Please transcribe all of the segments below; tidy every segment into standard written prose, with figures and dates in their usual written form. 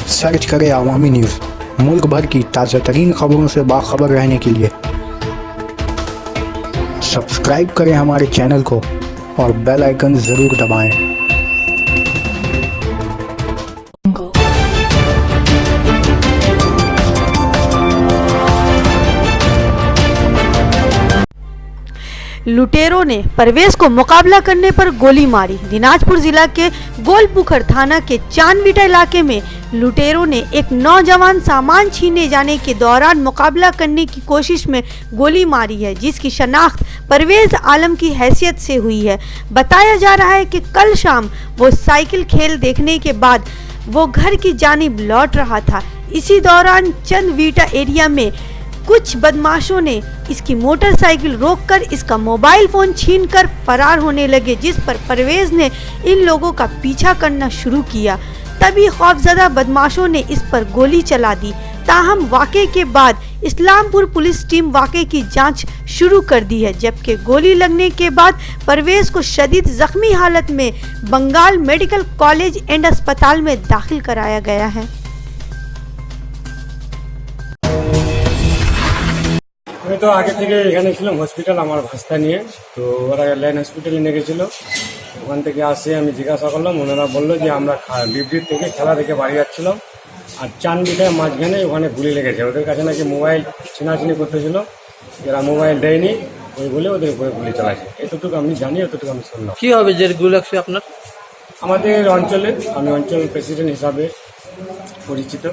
Search करें अवामी news. मुल्क भर की ताज़ा तरीन खबरों से बाखबर रहने के लिए सब्सक्राइब करें हमारे चैनल को और बेल आइकन ज़रूर दबाएं। लुटेरों ने परवेज को मुकाबला करने पर गोली मारी। दिनाजपुर जिला के गोलपुखर थाना के चांदबीटा इलाके में लुटेरों ने एक नौजवान सामान छीनने जाने के दौरान मुकाबला करने की कोशिश में गोली मारी है, जिसकी शनाख्त परवेज आलम की हैसियत से हुई है। बताया जा रहा है कि कल शाम वो साइकिल खेल देखने के बाद वो घर की जानिब लौट रहा था। इसी दौरान चांदबीटा एरिया में कुछ बदमाशों ने इसकी मोटरसाइकिल रोककर इसका मोबाइल फोन छीनकर फरार होने लगे, जिस पर परवेज ने इन लोगों का पीछा करना शुरू किया। तभी खौफजदा बदमाशों ने इस पर गोली चला दी। ताहम वाक़े के बाद इस्लामपुर पुलिस टीम वाक़े की जांच शुरू कर दी है, जबकि गोली लगने के बाद परवेज को शदीद जख्मी हालत में बंगाल मेडिकल कॉलेज एंड अस्पताल में दाखिल कराया गया है। আমি তো আগে থেকে এখানে ছিলাম হসপিটাল আমার ভাস্তা নিয়ে, তো ওরা লাইন হসপিটালে নিয়ে গেছিল। ওখান থেকে আসে আমি জিজ্ঞাসা করলাম, ওনারা বললো যে আমরা বিবৃত থেকে খেলা দেখে বাড়ি যাচ্ছিলাম, আর চানবিটায় মাঝখানে ওখানে গুলি লেগেছে। ওদের কাছে নাকি মোবাইল ছিনাছিনি করতেছিল, এরা মোবাইল দেয়নি, ওই বলে ওদের উপরে গুলি চালাচ্ছে। এতটুকু আমি জানি, এতটুকু আমি শুনলাম। কি হবে যে গুলি লাগছে আপনার? আমাদের অঞ্চলে আমি অঞ্চল প্রেসিডেন্ট হিসাবে পরিচিত,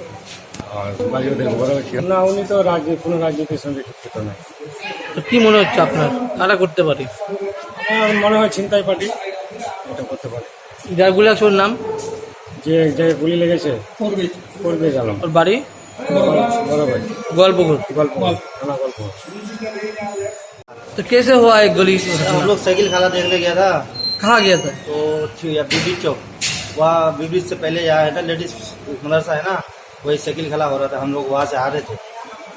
আর বাড়ি ওদের বড় না, উনি তো কোনো রাজনীতির সঙ্গে যুক্ত নয়। তো কি মনে হচ্ছে আপনার কারা করতে পারে? আমার মনে হয় ছিনতাই পার্টি এটা করতে পারে। যার গুলি লাগছে ওর নাম? যে গুলি লেগেছে परवेज आलम। और बाड़ी? बड़ा भाई गोलपुखर। थाना गोलपुखर। तो कैसे हुआ एक गोली? हम लोग साइकिल खाना देखने गया था। कहाँ गया था? तो बीबी चौक, वहाँ बीबी से पहले यहाँ है ना लेडीज मदरसा है ना, वही साइकिल खेला हो रहा था। हम लोग वहाँ से आ रहे थे,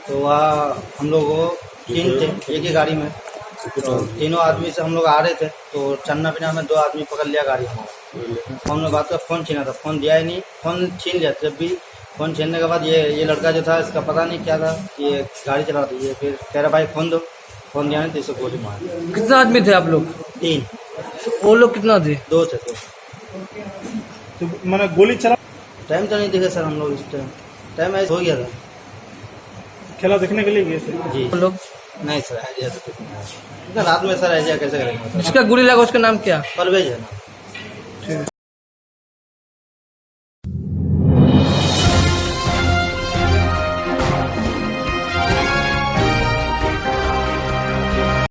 तो वहाँ हम लोग तीन थे एक ही गाड़ी में, तो तीनों आदमी से हम लोग आ रहे थे। तो चन्ना पिना में दो आदमी पकड़ लिया गाड़ी में। हमने बात का फ़ोन छीना था, फ़ोन दिया ही नहीं, फ़ोन छीन लिया। जब भी फ़ोन छीनने के बाद ये लड़का जो था, इसका पता नहीं क्या था, ये गाड़ी चला रही है। फिर कह रहा भाई फ़ोन दो, फ़ोन दिया नहीं तो इसे गोली मार। कितना आदमी थे आप लोग? 3। वो लोग कितना थे? 2 थे। तो मैंने गोली चला। टाइम तो नहीं देखे सर, हम लोग इस टाइम ऐसे हो गया था। खेला देखने के लिए गए थे जी। वो लोग नहीं सर, आइडिया तो रात में सर आइडिया कैसे करेंगे? जिसका गोली लगा उसका नाम क्या? परवेज है ना।